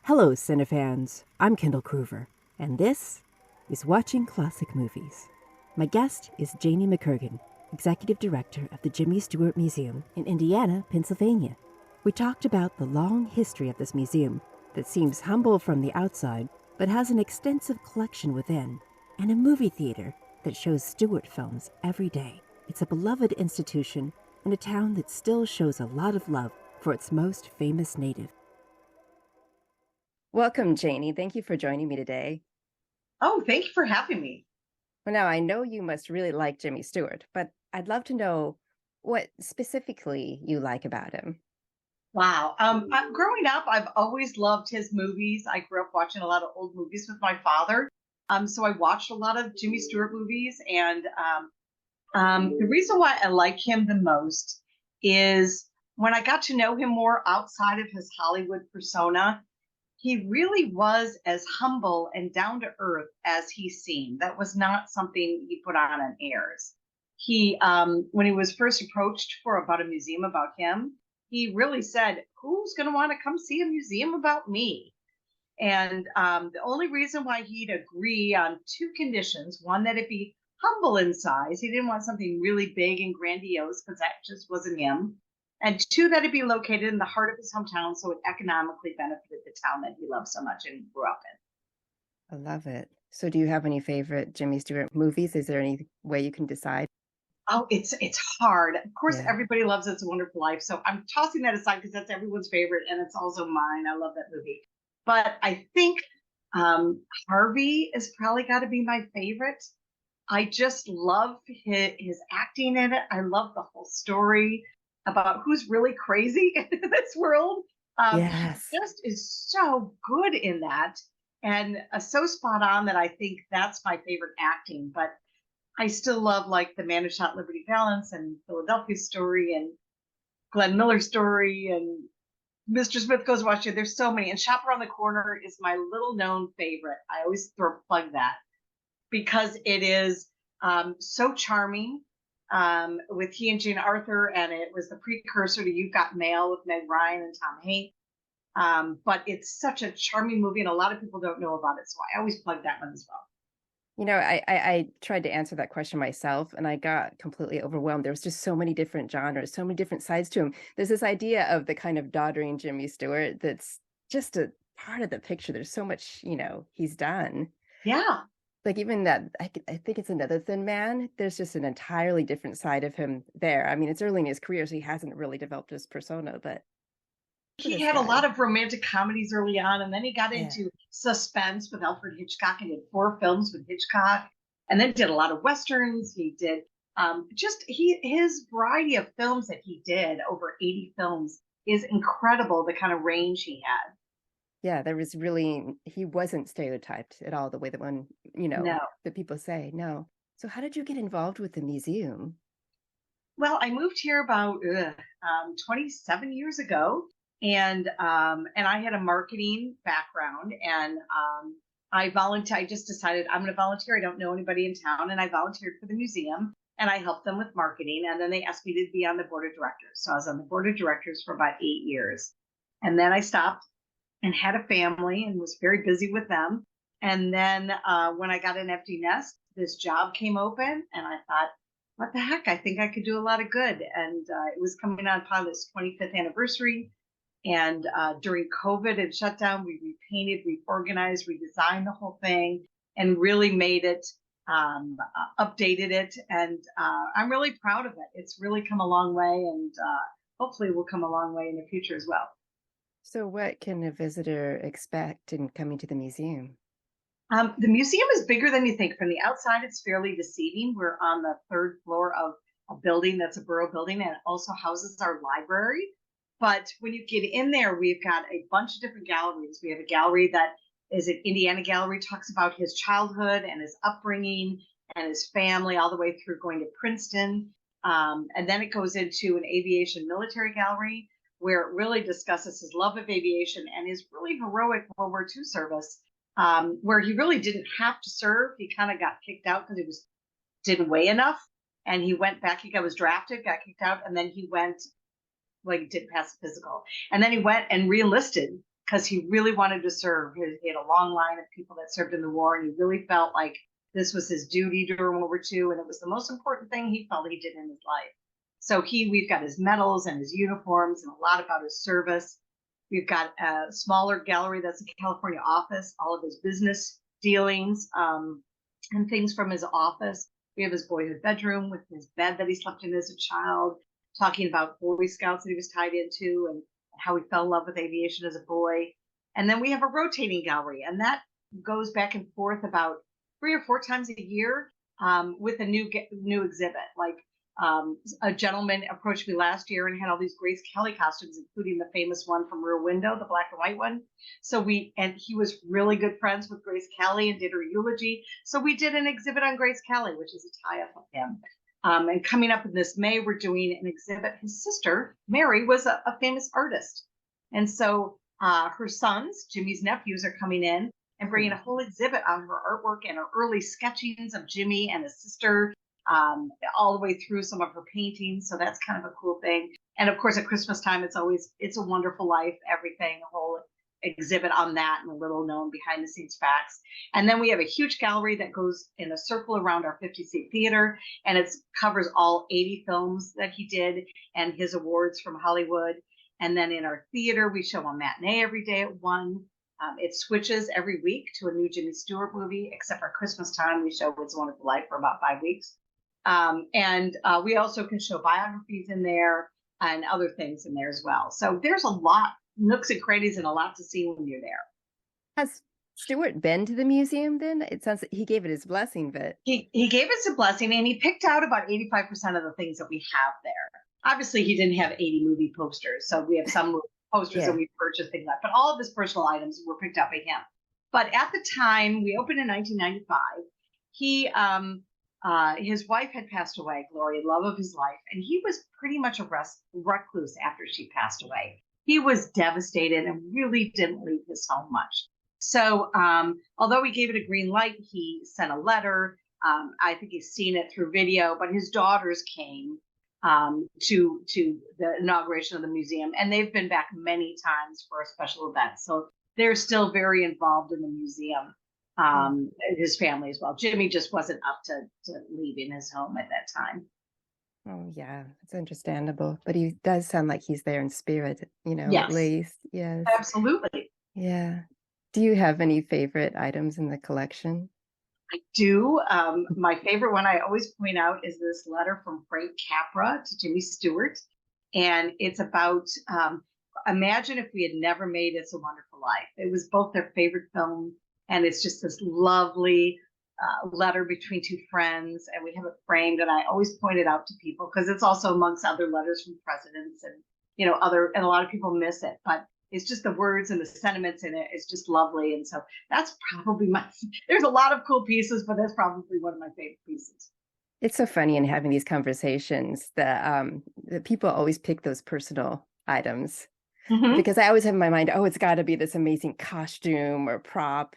Hello, cinefans. I'm Kendall Cruver, and this is Watching Classic Movies. My guest is Janie McKirgan, Executive Director of the Jimmy Stewart Museum in Indiana, Pennsylvania. We talked about the long history of this museum that seems humble from the outside, but has an extensive collection within, and a movie theater that shows Stewart films every day. It's a beloved institution in a town that still shows a lot of love for its most famous native. Welcome, Janie. Thank you for joining me today. Oh, thank you for having me. Well, now I know you must really like Jimmy Stewart, but I'd love to know what specifically you like about him. Wow. Growing up, I've always loved his movies. I grew up watching a lot of old movies with my father. So I watched a lot of Jimmy Stewart movies. And the reason why I like him the most is when I got to know him more outside of his Hollywood persona, he really was as humble and down to earth as he seemed. That was not something he put on airs. When he was first approached about a museum about him, he really said, "Who's going to want to come see a museum about me?" And the only reason why he'd agree on two conditions: one, that it be humble in size. He didn't want something really big and grandiose because that just wasn't him. And two, that it be located in the heart of his hometown so it economically benefited the town that he loved so much and grew up in. I love it. So do you have any favorite Jimmy Stewart movies? Is there any way you can decide? Oh, it's hard. Of course, Yeah. everybody loves It's a Wonderful Life. So I'm tossing that aside because that's everyone's favorite and it's also mine. I love that movie. But I think Harvey has probably got to be my favorite. I just love his acting in it. I love the whole story about who's really crazy in this world. He Yes. just is so good in that and so spot on that I think that's my favorite acting. But I still love like The Man Who Shot Liberty Valance and Philadelphia Story and Glenn Miller Story and Mr. Smith Goes Washington. There's so many. And Shop Around the Corner is my little known favorite. I always plug that because it is so charming with he and Jane Arthur, and it was the precursor to You've Got Mail with Meg Ryan and Tom Hanks. But it's such a charming movie, and a lot of people don't know about it, so I always plug that one as well. You know, I tried to answer that question myself, and I got completely overwhelmed. There was just so many different genres, so many different sides to him. There's this idea of the kind of doddering Jimmy Stewart that's just a part of the picture. There's so much, he's done. Yeah. Like even that, I think it's Another Thin Man. There's just an entirely different side of him there. I mean, it's early in his career, so he hasn't really developed his persona, but for He this had a guy, lot of romantic comedies early on, and then he got yeah. into suspense with Alfred Hitchcock and did 4 films with Hitchcock, and then did a lot of westerns. He did his variety of films that he did, over 80 films, is incredible. The kind of range he had. Yeah, he wasn't stereotyped at all the way that No. that people say. No. So how did you get involved with the museum? Well, I moved here about 27 years ago, and I had a marketing background, and I volunteered. I just decided I'm going to volunteer. I don't know anybody in town, and I volunteered for the museum, and I helped them with marketing. And then they asked me to be on the board of directors, so I was on the board of directors for about 8 years, and then I stopped and had a family and was very busy with them. And then when I got an empty nest, this job came open, and I thought, what the heck? I think I could do a lot of good. And it was coming on upon this 25th anniversary. And during COVID and shutdown, we repainted, reorganized, redesigned the whole thing, and really made it, updated it. And I'm really proud of it. It's really come a long way, and hopefully will come a long way in the future as well. So what can a visitor expect in coming to the museum? The museum is bigger than you think. From the outside, it's fairly deceiving. We're on the 3rd floor of a building that's a borough building, and it also houses our library. But when you get in there, we've got a bunch of different galleries. We have a gallery that is an Indiana gallery, talks about his childhood and his upbringing and his family, all the way through going to Princeton. And then it goes into an aviation military gallery where it really discusses his love of aviation and his really heroic World War II service, where he really didn't have to serve. He kind of got kicked out because he didn't weigh enough, and he went back. He was drafted, got kicked out, and then he went, like, didn't pass the physical, and then he went and re-enlisted because he really wanted to serve. He had a long line of people that served in the war, and he really felt like this was his duty during World War II, and it was the most important thing he felt he did in his life. So we've got his medals and his uniforms and a lot about his service. We've got a smaller gallery that's a California office, all of his business dealings and things from his office. We have his boyhood bedroom with his bed that he slept in as a child, talking about Boy Scouts that he was tied into and how he fell in love with aviation as a boy. And then we have a rotating gallery, and that goes back and forth about 3 or 4 times a year with a new exhibit. Like a gentleman approached me last year and had all these Grace Kelly costumes, including the famous one from Rear Window, the black and white one. And he was really good friends with Grace Kelly and did her eulogy. So we did an exhibit on Grace Kelly, which is a tie-up of him. And coming up in this May, we're doing an exhibit. His sister, Mary, was a famous artist. And so her sons, Jimmy's nephews, are coming in and bringing a whole exhibit on her artwork and her early sketchings of Jimmy and his sister, all the way through some of her paintings. So that's kind of a cool thing. And of course, at Christmas time, It's a Wonderful Life, everything, a whole exhibit on that and a little known behind the scenes facts. And then we have a huge gallery that goes in a circle around our 50-seat theater, and it covers all 80 films that he did and his awards from Hollywood. And then in our theater, we show a matinee every day at 1. It switches every week to a new Jimmy Stewart movie, except for Christmas time, we show It's a Wonderful Life for about 5 weeks. And we also can show biographies in there and other things in there as well. So there's a lot, nooks and crannies, and a lot to see when you're there. Has Stewart been to the museum then? It sounds like he gave it his blessing, but he gave us a blessing, and he picked out about 85% of the things that we have there. Obviously, he didn't have 80 movie posters, so we have some posters that we purchased, things like that. But all of his personal items were picked up by him. But at the time, we opened in 1995. His wife had passed away, Gloria, love of his life, and he was pretty much a recluse after she passed away. He was devastated and really didn't leave his home much. So although we gave it a green light, he sent a letter. I think he's seen it through video, but his daughters came to the inauguration of the museum, and they've been back many times for a special event. So they're still very involved in the museum, his family as well. Jimmy just wasn't up to leaving his home at that time. Oh, yeah, it's understandable. But he does sound like he's there in spirit, Yes. At least. Yes. Absolutely. Yeah. Do you have any favorite items in the collection? I do. My favorite one I always point out is this letter from Frank Capra to Jimmy Stewart. And it's about, imagine if we had never made It's a Wonderful Life. It was both their favorite film, and it's just this lovely letter between two friends, and we have it framed, and I always point it out to people because it's also amongst other letters from presidents and and a lot of people miss it, but it's just the words and the sentiments in it is just lovely. And so that's probably there's a lot of cool pieces, but that's probably one of my favorite pieces. It's so funny in having these conversations that people always pick those personal items, because I always have in my mind, it's got to be this amazing costume or prop.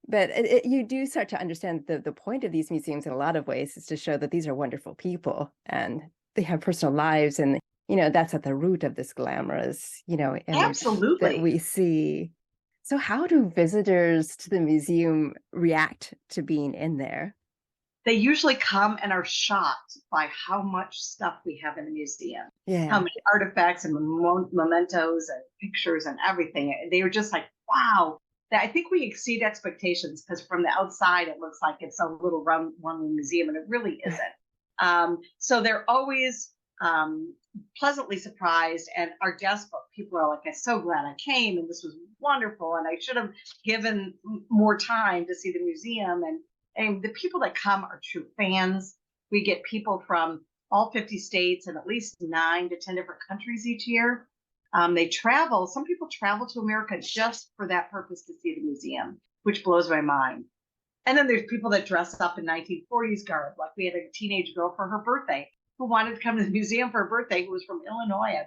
But you do start to understand the point of these museums in a lot of ways is to show that these are wonderful people and they have personal lives. And, that's at the root of this glamorous, image Absolutely. that we see. So how do visitors to the museum react to being in there? They usually come and are shocked by how much stuff we have in the museum. Yeah. How many artifacts and mementos and pictures and everything. They were just like, wow. I think we exceed expectations because from the outside, it looks like it's a little one museum, and it really isn't. So they're always pleasantly surprised. And our guest book, people are like, I'm so glad I came, and this was wonderful, and I should have given more time to see the museum. And the people that come are true fans. We get people from all 50 states and at least 9 to 10 different countries each year. They travel. Some people travel to America just for that purpose, to see the museum, which blows my mind. And then there's people that dress up in 1940s garb. Like we had a teenage girl for her birthday who wanted to come to the museum for her birthday, who was from Illinois.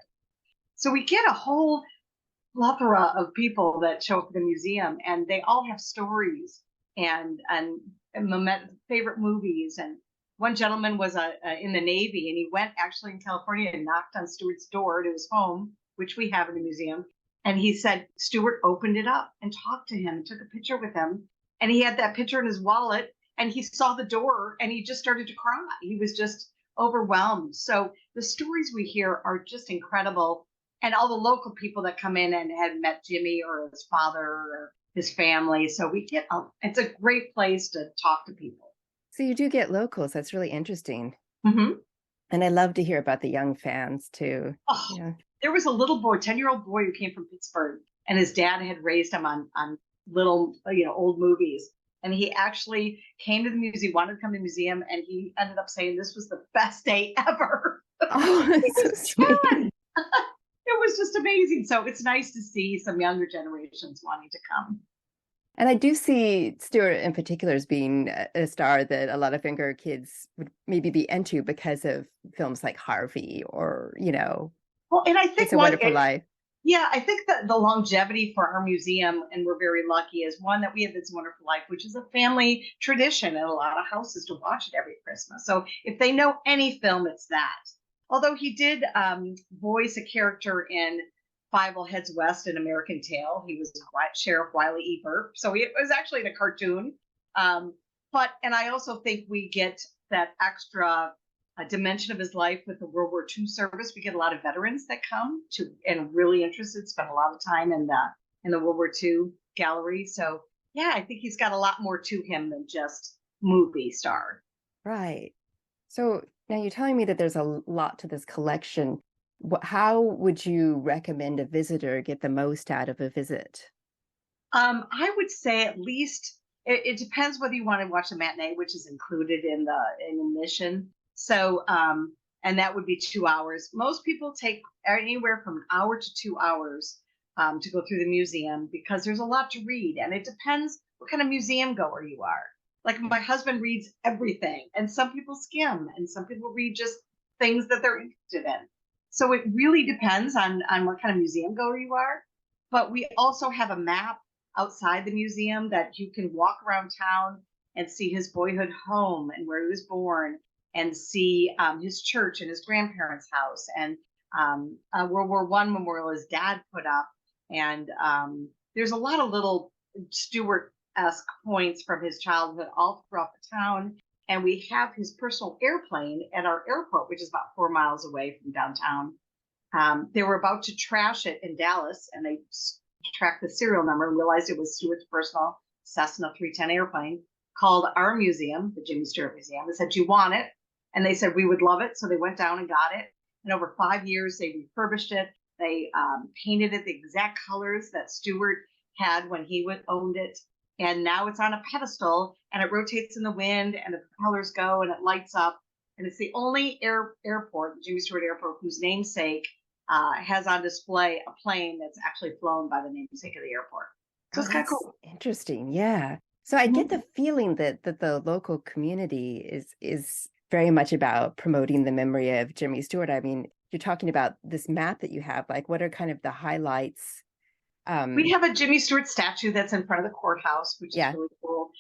So we get a whole plethora of people that show up at the museum, and they all have stories and favorite movies. And one gentleman was in the Navy, and he went actually in California and knocked on Stewart's door to his home, which we have in the museum. And he said Stewart opened it up and talked to him, took a picture with him. And he had that picture in his wallet and he saw the door and he just started to cry. He was just overwhelmed. So the stories we hear are just incredible. And all the local people that come in and had met Jimmy or his father or his family. So it's a great place to talk to people. So you do get locals. That's really interesting. Mm-hmm. And I love to hear about the young fans too. Oh, yeah. There was a little boy, 10-year-old boy who came from Pittsburgh, and his dad had raised him on little, old movies. And he actually came to the museum, wanted to come to the museum, and he ended up saying this was the best day ever. Oh, that's so sweet. It was just amazing. So it's nice to see some younger generations wanting to come. And I do see Stewart in particular as being a star that a lot of younger kids would maybe be into because of films like Harvey or, Well, and I think It's a Wonderful Life. Yeah, I think that the longevity for our museum, and we're very lucky, is one that we have It's a Wonderful Life, which is a family tradition in a lot of houses to watch it every Christmas. So if they know any film, it's that. Although he did voice a character in Five Old Heads West in American Tail. He was Sheriff Wiley E. Burp. So it was actually in a cartoon. And I also think we get that extra dimension of his life with the World War II service. We get a lot of veterans that come to and really interested, spend a lot of time in the World War II gallery. So yeah, I think he's got a lot more to him than just movie star. Right. So now you're telling me that there's a lot to this collection. How would you recommend a visitor get the most out of a visit? I would say at least it depends whether you want to watch a matinee, which is included in admission. So, and that would be 2 hours. Most people take anywhere from an hour to 2 hours to go through the museum because there's a lot to read, and it depends what kind of museum goer you are. Like my husband reads everything, and some people skim, and some people read just things that they're interested in. So it really depends on what kind of museum goer you are. But we also have a map outside the museum that you can walk around town and see his boyhood home and where he was born, and see his church and his grandparents' house, and a World War I memorial his dad put up. And there's a lot of little Stewart-esque points from his childhood all throughout the town. And we have his personal airplane at our airport, which is about 4 miles away from downtown. They were about to trash it in Dallas, and they tracked the serial number and realized it was Stewart's personal Cessna 310 airplane, called our museum, the Jimmy Stewart Museum, and said, "Do you want it?" And they said, "We would love it." So they went down and got it. And over 5 years, they refurbished it. They painted it the exact colors that Stewart had when he owned it. And now it's on a pedestal, and it rotates in the wind, and the propellers go, and it lights up. And it's the only airport, Jimmy Stewart Airport, whose namesake has on display a plane that's actually flown by the namesake of the airport. So it's kind of cool. Interesting, yeah. So I get the feeling that the local community is very much about promoting the memory of Jimmy Stewart. I mean, you're talking about this map that you have. Like, what are kind of the highlights? We have a Jimmy Stewart statue that's in front of the courthouse, which is really cool.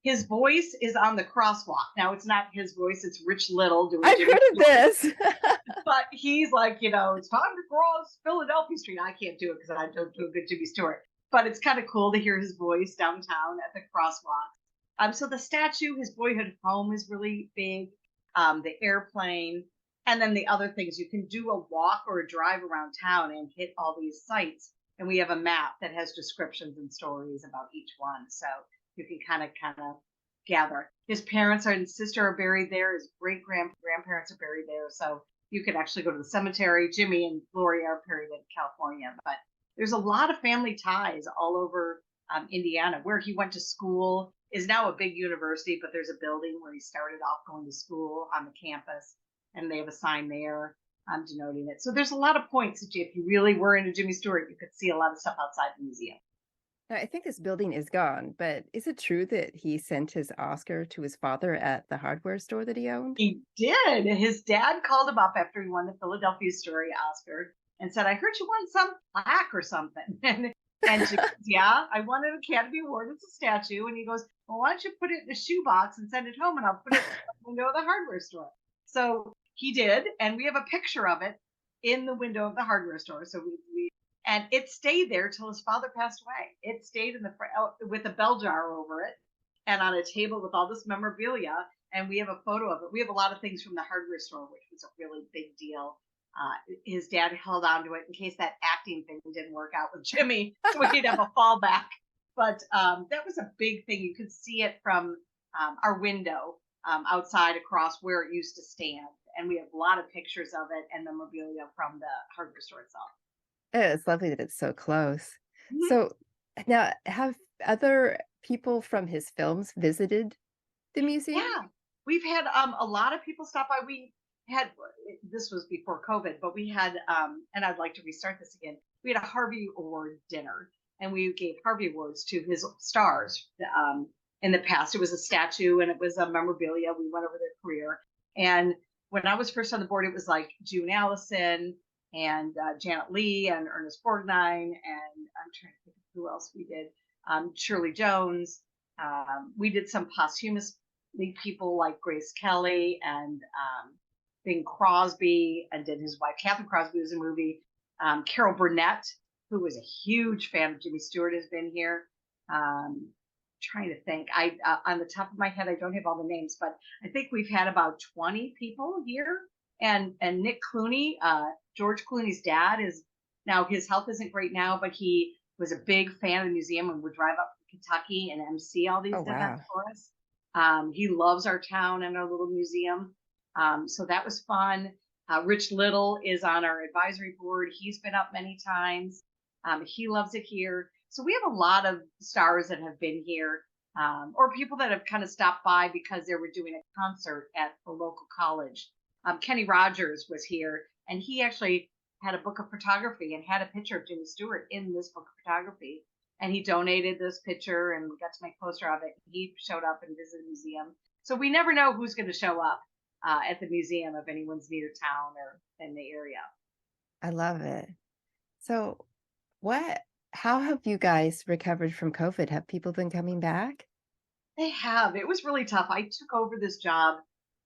His voice is on the crosswalk. Now, it's not his voice. It's Rich Little doing I've heard of this. But he's like, it's time to cross Philadelphia Street. I can't do it because I don't do a good Jimmy Stewart. But it's kind of cool to hear his voice downtown at the crosswalk. So the statue, his boyhood home is really big. The airplane. And then the other things, you can do a walk or a drive around town and hit all these sites. And we have a map that has descriptions and stories about each one. So you can kind of gather. His parents and sister are buried there. His great-grandparents are buried there. So you could actually go to the cemetery. Jimmy and Gloria are buried in California. But there's a lot of family ties all over Indiana. Where he went to school is now a big university, but there's a building where he started off going to school on the campus. And they have a sign there denoting it. So there's a lot of points that if you really were into Jimmy Stewart, you could see a lot of stuff outside the museum. Now, I think this building is gone, but is it true that he sent his Oscar to his father at the hardware store that he owned? He did. His dad called him up after he won the Philadelphia Story Oscar and said, "I heard you won some plaque or something." And she goes, "Yeah, I won an Academy Award. It's a statue." And he goes, "Well, why don't you put it in a shoebox and send it home, and I'll put it in the window of the hardware store." So he did, and we have a picture of it in the window of the hardware store. So we And it stayed there till his father passed away. It stayed in the with a bell jar over it and on a table with all this memorabilia. And we have a photo of it. We have a lot of things from the hardware store, which was a really big deal. His dad held on to it in case that acting thing didn't work out with Jimmy, so he'd have a fallback. But that was a big thing. You could see it from our window outside across where it used to stand. And we have a lot of pictures of it and memorabilia from the hardware store itself. It's lovely that it's so close. Mm-hmm. So now, have other people from his films visited the museum? Yeah, we've had a lot of people stop by. We had, this was before COVID, but we had, and I'd like to restart this again. We had a Harvey Award dinner, and we gave Harvey Awards to his stars. In the past, it was a statue and it was a memorabilia. We went over their career. And when I was first on the board, it was like June Allison and Janet Leigh and Ernest Borgnine, and I'm trying to think of who else we did. Shirley Jones. We did some posthumous people like Grace Kelly and Bing Crosby, and then his wife Catherine Crosby was in a movie. Carol Burnett, who was a huge fan of Jimmy Stewart, has been here. Trying to think, on the top of my head, I don't have all the names, but I think we've had about 20 people here. And Nick Clooney, George Clooney's dad, is now, his health isn't great now, but he was a big fan of the museum and would drive up to Kentucky and MC all these events for us. He loves our town and our little museum. So that was fun. Rich Little is on our advisory board. He's been up many times. He loves it here. So we have a lot of stars that have been here, or people that have kind of stopped by because they were doing a concert at the local college. Kenny Rogers was here, and he actually had a book of photography and had a picture of Jimmy Stewart in this book of photography. And he donated this picture, and we got to make a poster of it. He showed up and visited the museum. So we never know who's going to show up at the museum if anyone's near town or in the area. I love it. So how have you guys recovered from COVID? Have people been coming back? They have. It was really tough. I took over this job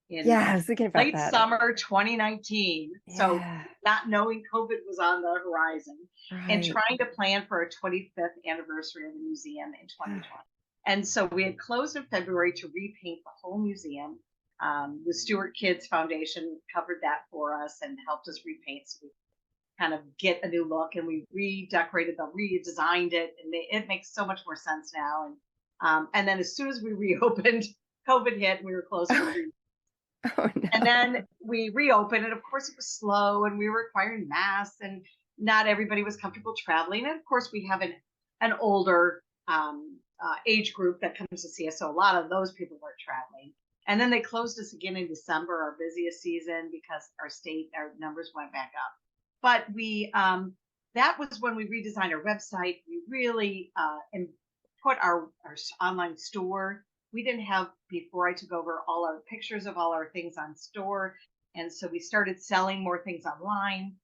in I was thinking about late that. summer 2019. Yeah. So not knowing COVID was on the horizon, Right. and trying to plan for a 25th anniversary of the museum in 2020. And so we had closed in February to repaint the whole museum. The Stewart Kids Foundation covered that for us and helped us repaint. So we kind of get a new look, and we redecorated them, redesigned it, and it makes so much more sense now. And then as soon as we reopened, COVID hit, and we were closed for 3 weeks. Oh, no. And then we reopened, and of course it was slow, and we were requiring masks, and not everybody was comfortable traveling. And of course we have an older age group that comes to see us, so a lot of those people weren't traveling. And then they closed us again in December, our busiest season, because our numbers went back up. But that was when we redesigned our website. We really put our online store. We didn't have, before I took over, all our pictures of all our things on store. And so we started selling more things online.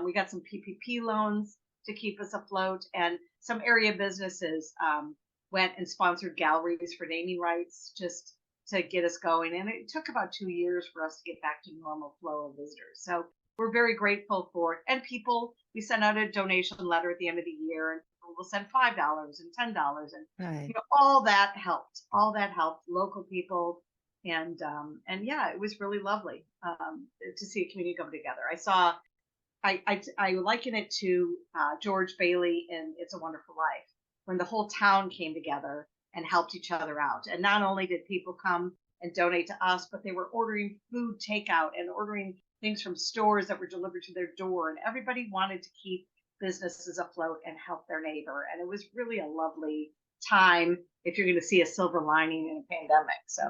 We got some PPP loans to keep us afloat. And some area businesses went and sponsored galleries for naming rights just to get us going. And it took about 2 years for us to get back to normal flow of visitors. So we're very grateful for it. And we sent out a donation letter at the end of the year, and people will send $5 and $10, and Right. all that helped. All that helped. Local people, and yeah, it was really lovely to see a community come together. I liken it to George Bailey in It's a Wonderful Life, when the whole town came together and helped each other out. And not only did people come and donate to us, but they were ordering food takeout and ordering things from stores that were delivered to their door. And everybody wanted to keep businesses afloat and help their neighbor. And it was really a lovely time if you're going to see a silver lining in a pandemic. So,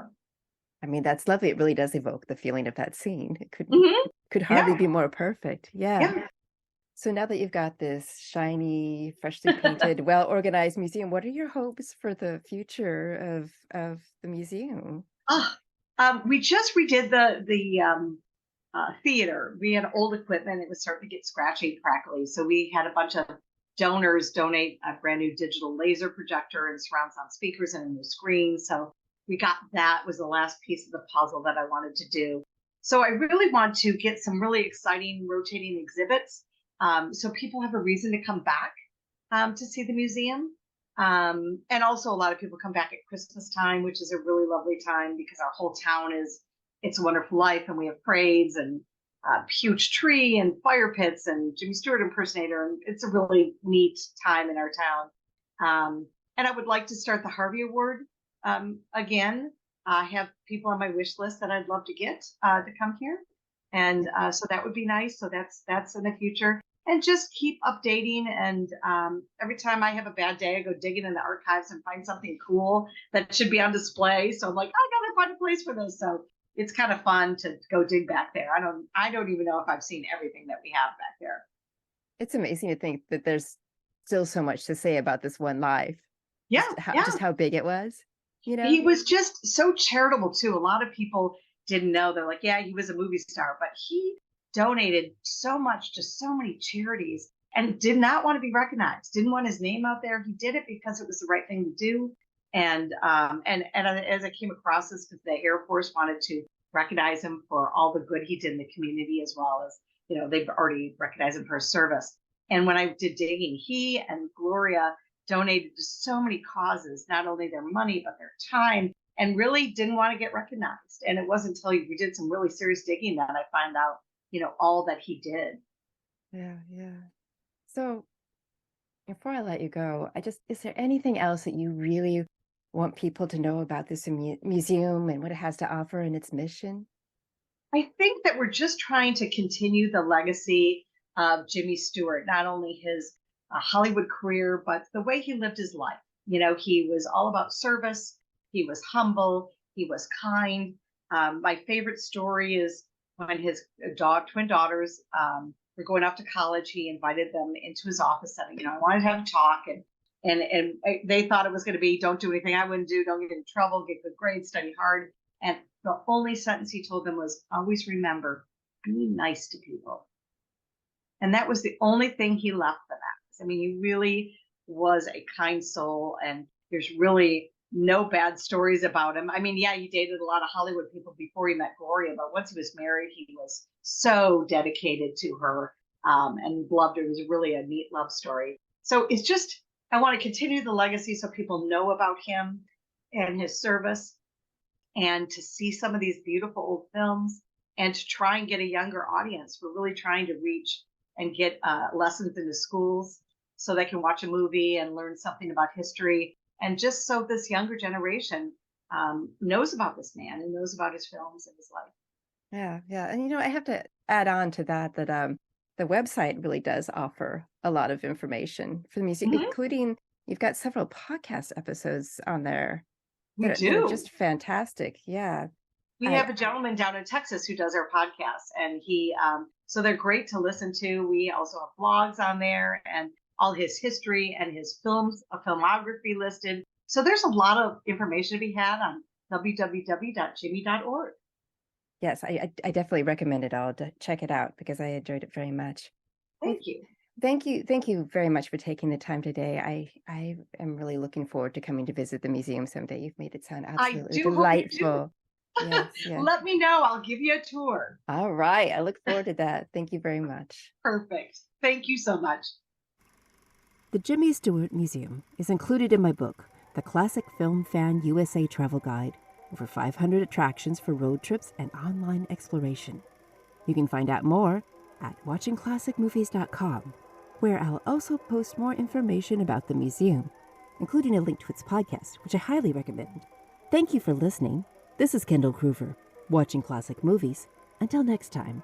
I mean, that's lovely. It really does evoke the feeling of that scene. It could hardly be more perfect. Yeah. So now that you've got this shiny, freshly painted, well-organized museum, what are your hopes for the future of the museum? We just redid the theater. We had old equipment. It was starting to get scratchy and crackly. So we had a bunch of donors donate a brand new digital laser projector and surround sound speakers and a new screen. So we got that. Was the last piece of the puzzle that I wanted to do. So I really want to get some really exciting rotating exhibits So people have a reason to come back to see the museum. And also a lot of people come back at Christmas time, which is a really lovely time because our whole town is It's a Wonderful Life, and we have parades and a huge tree and fire pits and Jimmy Stewart impersonator. And it's a really neat time in our town. And I would like to start the Harvey Award again. I have people on my wish list that I'd love to get to come here. And so that would be nice. So that's in the future. And just keep updating. And every time I have a bad day, I go digging in the archives and find something cool that should be on display. So I'm like, I gotta find a place for this. So it's kind of fun to go dig back there. I don't even know if I've seen everything that we have back there. It's amazing to think that there's still so much to say about this one life. Yeah, just how big it was. You know, he was just so charitable too. A lot of people didn't know. They're like, yeah, he was a movie star, but he donated so much to so many charities and did not want to be recognized. Didn't want his name out there. He did it because it was the right thing to do. And as I came across this, because the Air Force wanted to recognize him for all the good he did in the community, as well as, you know, they've already recognized him for his service. And when I did digging, he and Gloria donated to so many causes, not only their money, but their time, and really didn't want to get recognized. And it wasn't until we did some really serious digging that I found out, you know, all that he did. Yeah. So before I let you go, is there anything else that you really want people to know about this museum and what it has to offer and its mission? I think that we're just trying to continue the legacy of Jimmy Stewart, not only his Hollywood career, but the way he lived his life. You know, he was all about service. He was humble. He was kind. My favorite story is when his twin daughters were going off to college. He invited them into his office, and, you know, I wanted to have a talk, and they thought it was going to be, don't do anything I wouldn't do, don't get in trouble, get good grades, study hard. And the only sentence he told them was, always remember, be nice to people. And that was the only thing he left them at. I mean, he really was a kind soul, and there's really no bad stories about him. I mean, yeah, he dated a lot of Hollywood people before he met Gloria, but once he was married, he was so dedicated to her and loved her. It was really a neat love story. So it's just, I want to continue the legacy so people know about him and his service, and to see some of these beautiful old films, and to try and get a younger audience. We're really trying to reach and get lessons into schools so they can watch a movie and learn something about history. And just so this younger generation knows about this man and knows about his films and his life. Yeah. And, you know, I have to add on to that the website really does offer a lot of information for the museum, including, you've got several podcast episodes on there. We do. Just fantastic. Yeah. We have a gentleman down in Texas who does our podcast, and so they're great to listen to. We also have blogs on there and all his history and his films, a filmography listed. So there's a lot of information to be had on www.jimmy.org. Yes, I definitely recommend it all to check it out because I enjoyed it very much. Thank you. Thank you very much for taking the time today. I am really looking forward to coming to visit the museum someday. You've made it sound absolutely delightful. Yes. Let me know. I'll give you a tour. All right. I look forward to that. Thank you very much. Perfect. Thank you so much. The Jimmy Stewart Museum is included in my book, The Classic Film Fan USA Travel Guide, over 500 attractions for road trips and online exploration. You can find out more at watchingclassicmovies.com, where I'll also post more information about the museum, including a link to its podcast, which I highly recommend. Thank you for listening. This is Kendall Kroover, watching classic movies. Until next time.